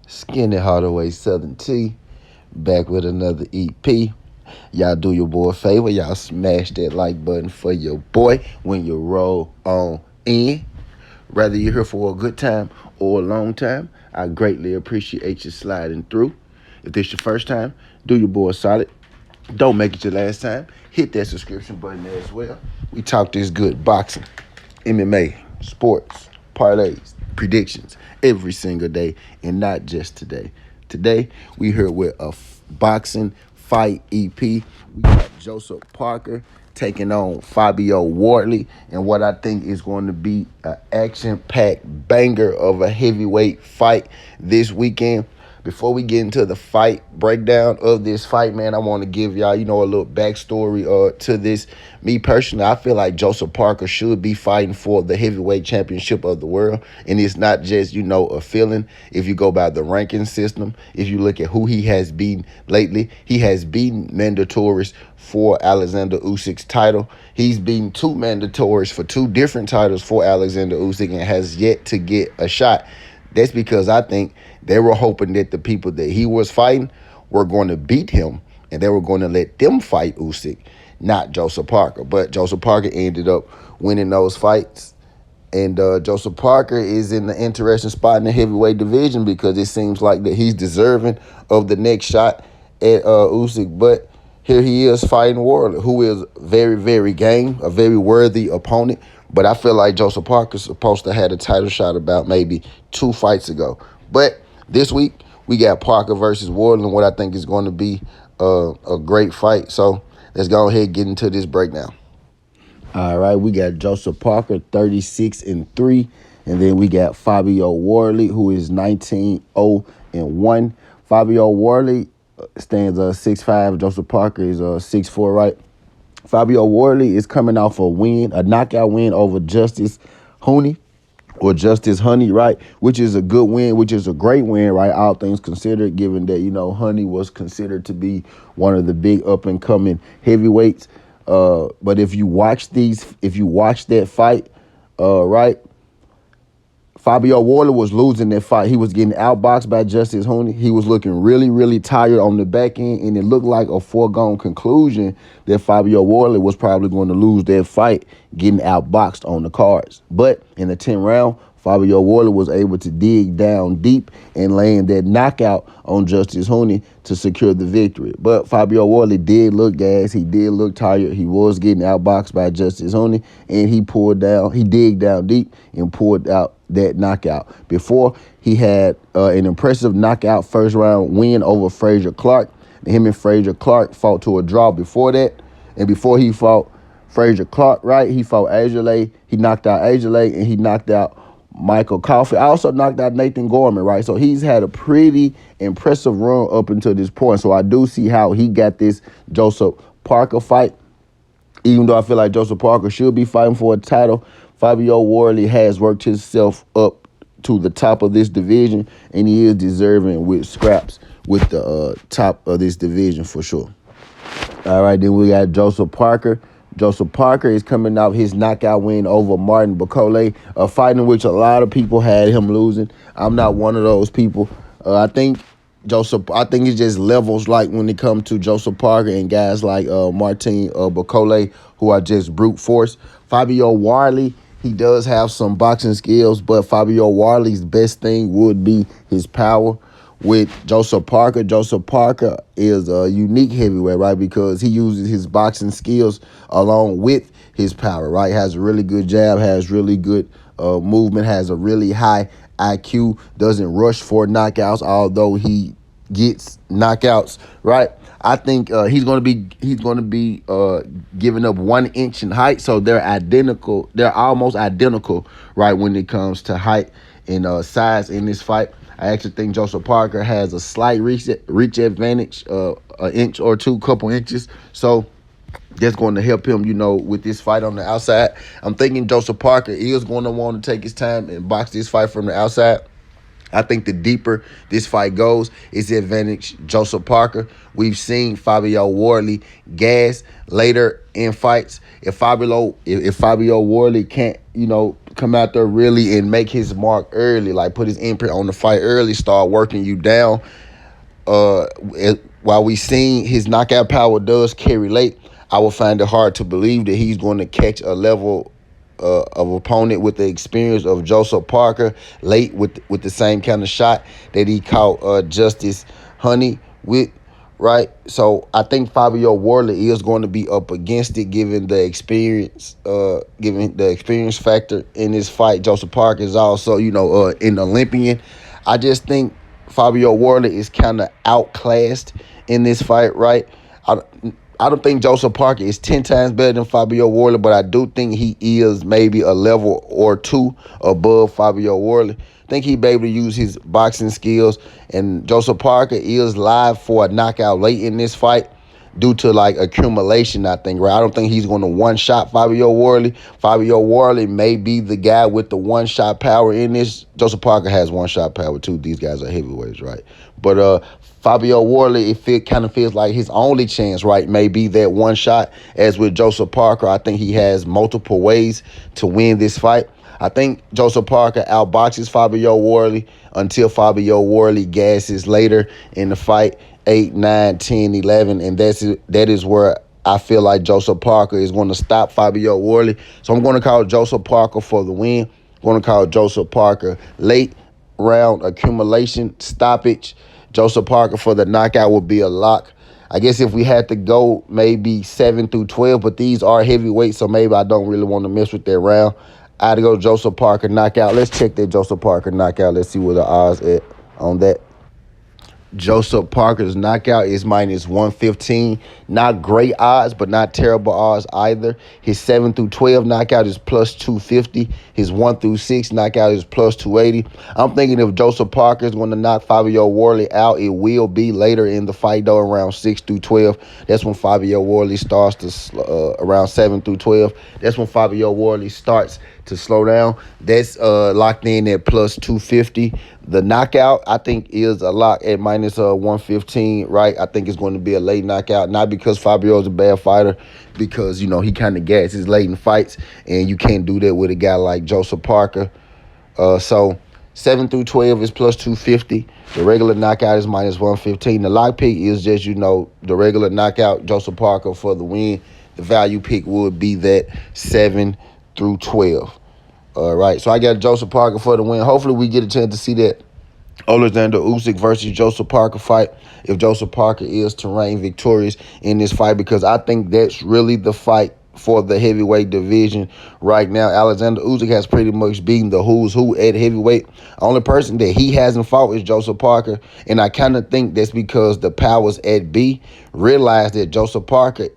Skinny Hardaway Southern T, back with another EP. Y'all do your boy a favor. Y'all smash that like button for your boy when you roll on in. Whether you're here for a good time or a long time, I greatly appreciate you sliding through. If this your first time, do your boy a solid. Don't make it your last time. Hit that subscription button there as well. We talk this good boxing, MMA, sports, parlays, predictions every single day, and not just today. Today, we here with a boxing fight EP. We got Joseph Parker taking on Fabio Wardley, and what I think is going to be an action-packed banger of a heavyweight fight this weekend. Before we get into the fight breakdown of this fight, man, I want to give y'all, a little backstory to this. Me personally, I feel like Joseph Parker should be fighting for the heavyweight championship of the world. And it's not just, a feeling. If you go by the ranking system, if you look at who he has beaten lately, he has beaten mandatories for Alexander Usyk's title. He's beaten two mandatories for two different titles for Alexander Usyk and has yet to get a shot. That's because I think they were hoping that the people that he was fighting were going to beat him and they were going to let them fight Usyk, not Joseph Parker. But Joseph Parker ended up winning those fights. And Joseph Parker is in the interesting spot in the heavyweight division because it seems like that he's deserving of the next shot at Usyk. But here he is fighting Wardley, who is very, very game, a very worthy opponent. But I feel like Joseph Parker's supposed to have a title shot about maybe 2 fights ago. But this week, we got Parker versus Wardley, what I think is going to be a great fight. So let's go ahead and get into this breakdown. All right, we got Joseph Parker, 36-3. And then we got Fabio Wardley, who is 19-0-1. Fabio Wardley stands 6'5". Joseph Parker is 6'4", right? Fabio Wardley is coming off a knockout win over Justice Honey, right? Which is a good win, which is a great win, right? All things considered, given that, Honey was considered to be one of the big up-and-coming heavyweights. But if you watch that fight, right, Fabio Wardley was losing that fight. He was getting outboxed by Justice Honey. He was looking really, really tired on the back end, and it looked like a foregone conclusion that Fabio Wardley was probably going to lose that fight, getting outboxed on the cards. But in the 10th round, Fabio Wardley was able to dig down deep and land that knockout on Justice Honey to secure the victory. But Fabio Wardley did look gassed. He did look tired. He was getting outboxed by Justice Honey, and he digged down deep and pulled out that knockout. Before, he had an impressive knockout first round win over Frazier Clark. Him and Frazier Clark fought to a draw before that. And before he fought Frazier Clark, right, he fought Ajale. He knocked out Ajale, and he knocked out Michael Coffey. I also knocked out Nathan Gorman, right? So he's had a pretty impressive run up until this point. So I do see how he got this Joseph Parker fight. Even though I feel like Joseph Parker should be fighting for a title, Fabio Wardley has worked himself up to the top of this division, and he is deserving with scraps with the top of this division for sure. All right, then we got Joseph Parker. Joseph Parker is coming off his knockout win over Martin Bakole, a fight in which a lot of people had him losing. I'm not one of those people. I think it's just levels like when it comes to Joseph Parker and guys like Martin Bakole, who are just brute force. Fabio Wardley, he does have some boxing skills, but Fabio Wardley's best thing would be his power. With Joseph Parker is a unique heavyweight, right? Because he uses his boxing skills along with his power, right? Has a really good jab, has really good movement, has a really high IQ, doesn't rush for knockouts, although he gets knockouts, right? I think he's going to be giving up 1 inch in height, so they're identical. They're almost identical, right, when it comes to height and size in this fight. I actually think Joseph Parker has a slight reach advantage, an inch or two, couple inches. So that's going to help him, with this fight on the outside. I'm thinking Joseph Parker is going to want to take his time and box this fight from the outside. I think the deeper this fight goes, it's the advantage Joseph Parker. We've seen Fabio Wardley gas later in fights. If Fabio Wardley can't, come out there really and make his mark early, like put his imprint on the fight early, start working you down, while we seen his knockout power does carry late, I will find it hard to believe that he's going to catch a level of opponent with the experience of Joseph Parker late with the same kind of shot that he caught Justice Honey with, right? So I think Fabio Wardley is going to be up against it, given the experience factor in this fight. Joseph Parker is also, an Olympian. I just think Fabio Wardley is kind of outclassed in this fight, right? I don't think Joseph Parker is 10 times better than Fabio Wardley, but I do think he is maybe a level or two above Fabio Wardley. I think he'd be able to use his boxing skills, and Joseph Parker is live for a knockout late in this fight due to accumulation, I think, right? I don't think he's going to one-shot Fabio Wardley. Fabio Wardley may be the guy with the one-shot power in this. Joseph Parker has one-shot power too. These guys are heavyweights, right? But Fabio Wardley, it kind of feels like his only chance, right, may be that one shot. As with Joseph Parker, I think he has multiple ways to win this fight. I think Joseph Parker outboxes Fabio Wardley until Fabio Wardley gasses later in the fight, 8, 9, 10, 11, and that is where I feel like Joseph Parker is going to stop Fabio Wardley. So I'm going to call Joseph Parker for the win. I'm going to call Joseph Parker late round accumulation stoppage. Joseph Parker for the knockout would be a lock. I guess if we had to go maybe 7 through 12, but these are heavyweights, so maybe I don't really want to mess with that round. I had to go Joseph Parker knockout. Let's check that Joseph Parker knockout. Let's see what the odds at on that. Joseph Parker's knockout is -115. Not great odds, but not terrible odds either. His 7 through 12 knockout is +250. His 1 through 6 knockout is +280. I'm thinking if Joseph Parker is going to knock Fabio Wardley out, it will be later in the fight, though, around 6 through 12. That's when Fabio Wardley starts to, around 7 through 12. That's when Fabio Wardley starts to slow down. That's locked in at +250. The knockout, I think, is a lock at -115, right? I think it's going to be a late knockout, not because Fabio is a bad fighter, because, he kind of gasses late in fights, and you can't do that with a guy like Joseph Parker. So 7 through 12 is +250. The regular knockout is -115. The lock pick is just, the regular knockout, Joseph Parker for the win. The value pick would be that 7 through 12. All right, so I got Joseph Parker for the win. Hopefully we get a chance to see that Alexander Usyk versus Joseph Parker fight, if Joseph Parker is to reign victorious in this fight, because I think that's really the fight for the heavyweight division right now. Alexander Usyk has pretty much beaten the who's who at heavyweight. The only person that he hasn't fought is Joseph Parker, and I kind of think that's because the powers at B realized that Joseph Parker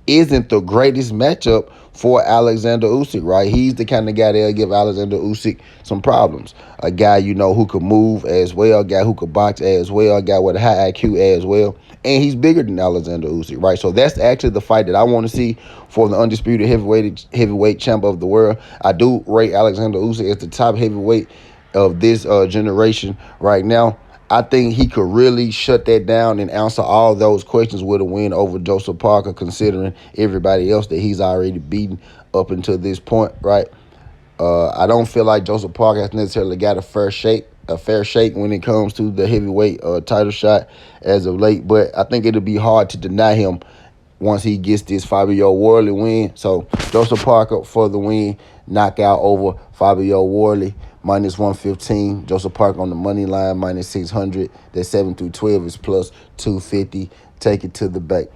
isn't the greatest matchup for Alexander Usyk, right? He's the kind of guy that'll give Alexander Usyk some problems. A guy, who could move as well, a guy who could box as well, a guy with a high IQ as well. And he's bigger than Alexander Usyk, right? So that's actually the fight that I want to see for the undisputed heavyweight champ of the world. I do rate Alexander Usyk as the top heavyweight of this generation right now. I think he could really shut that down and answer all those questions with a win over Joseph Parker, considering everybody else that he's already beaten up until this point, right? I don't feel like Joseph Parker has necessarily got a fair shake when it comes to the heavyweight title shot as of late, but I think it'll be hard to deny him once he gets this Fabio Wardley win. So Joseph Parker for the win, knockout over Fabio Wardley. -115. Joseph Parker on the money line, -600. That 7 through 12 is +250. Take it to the bank.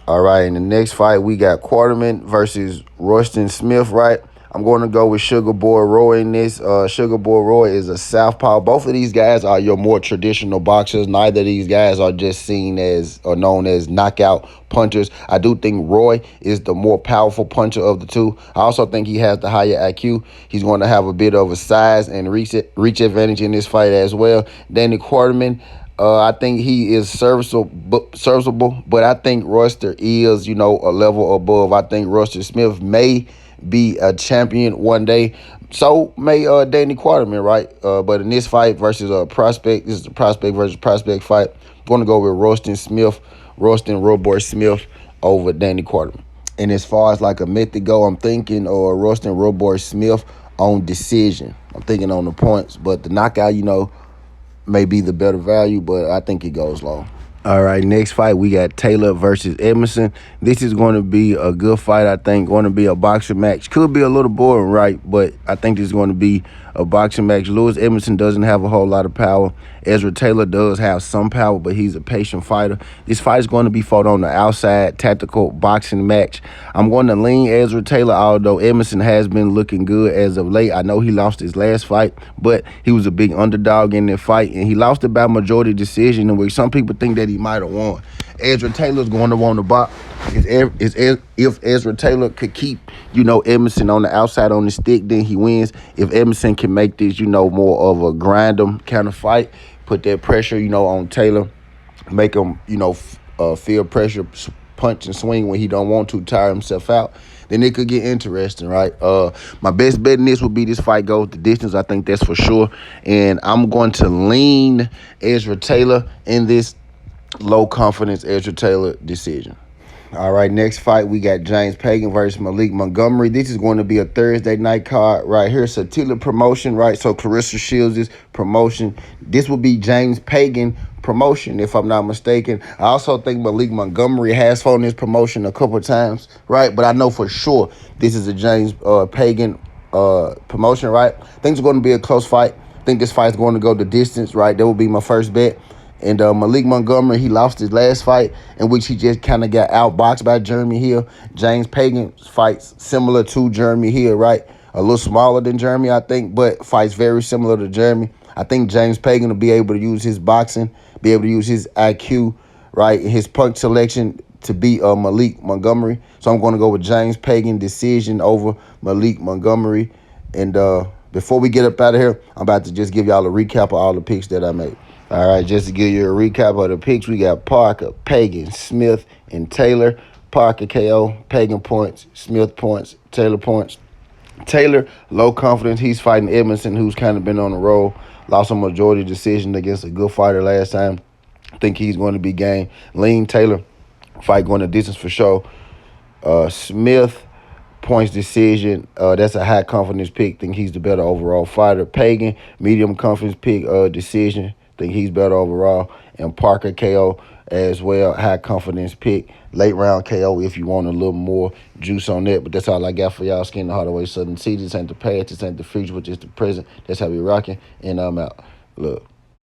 All right, in the next fight, we got Quartermaine versus Royston Smith, right? I'm going to go with Sugar Boy Roy in this. Sugar Boy Roy is a southpaw. Both of these guys are your more traditional boxers. Neither of these guys are just seen as or known as knockout punchers. I do think Roy is the more powerful puncher of the two. I also think he has the higher IQ. He's going to have a bit of a size and reach advantage in this fight as well. Danny Quartermaine, I think he is serviceable, but I think Royster is, a level above. I think Royston Smith may be a champion one day. So may Danny Quarterman, right? But in this fight versus a prospect, this is a prospect versus prospect fight. I'm going to go with Rostin Roboy Smith over Danny Quarterman. And as far as like a method go, I'm thinking Rostin Roboy Smith on decision. I'm thinking on the points, but the knockout, may be the better value, but I think it goes long. All right, next fight, we got Taylor versus Edmondson. This is going to be a good fight, I think. Going to be a boxing match. Could be a little boring, right? But I think this is going to be a boxing match. Lewis Edmondson doesn't have a whole lot of power. Ezra Taylor does have some power, but he's a patient fighter. This fight is going to be fought on the outside, tactical boxing match. I'm going to lean Ezra Taylor, although Edmondson has been looking good as of late. I know he lost his last fight, but he was a big underdog in that fight, and he lost it by majority decision, in which some people think that he might have won. Ezra Taylor's going to want to box. If Ezra Taylor could keep, Edmondson on the outside on the stick, then he wins. If Edmondson can make this, more of a grind him kind of fight, put that pressure, on Taylor, make him, feel pressure, punch and swing when he don't want to, tire himself out, then it could get interesting, right? My best bet in this would be this fight goes the distance. I think that's for sure. And I'm going to lean Ezra Taylor in this low confidence Ezra Taylor decision. All right, next fight, we got James Pagan versus Malik Montgomery. This is going to be a Thursday night card right here. Satilla promotion, right? So Clarissa Shields' promotion. This will be James Pagan promotion, if I'm not mistaken. I also think Malik Montgomery has fought in this promotion a couple of times, right? But I know for sure this is a James Pagan promotion, right? I think it's going to be a close fight. I think this fight is going to go the distance, right? That will be my first bet. And Malik Montgomery, he lost his last fight, in which he just kind of got outboxed by Jeremy Hill. James Pagan fights similar to Jeremy Hill, right? A little smaller than Jeremy, I think, but fights very similar to Jeremy. I think James Pagan will be able to use his boxing, be able to use his IQ, right, his punch selection to beat Malik Montgomery. So I'm going to go with James Pagan decision over Malik Montgomery. And before we get up out of here, I'm about to just give y'all a recap of all the picks that I made. All right, just to give you a recap of the picks, we got Parker, Pagan, Smith, and Taylor. Parker KO, Pagan points, Smith points, Taylor points. Taylor, low confidence. He's fighting Edmondson, who's kind of been on the roll. Lost a majority decision against a good fighter last time. I think he's going to be game. Lean Taylor, fight going the distance for sure. Smith, points decision. That's a high confidence pick. Think he's the better overall fighter. Pagan, medium confidence pick, decision. Think he's better overall. And Parker KO as well, high confidence pick. Late round KO if you want a little more juice on that. But that's all I got for y'all. Skin the Hardaway Southern Sea. This ain't the past. This ain't the future, but just the present. That's how we rocking. And I'm out. Look.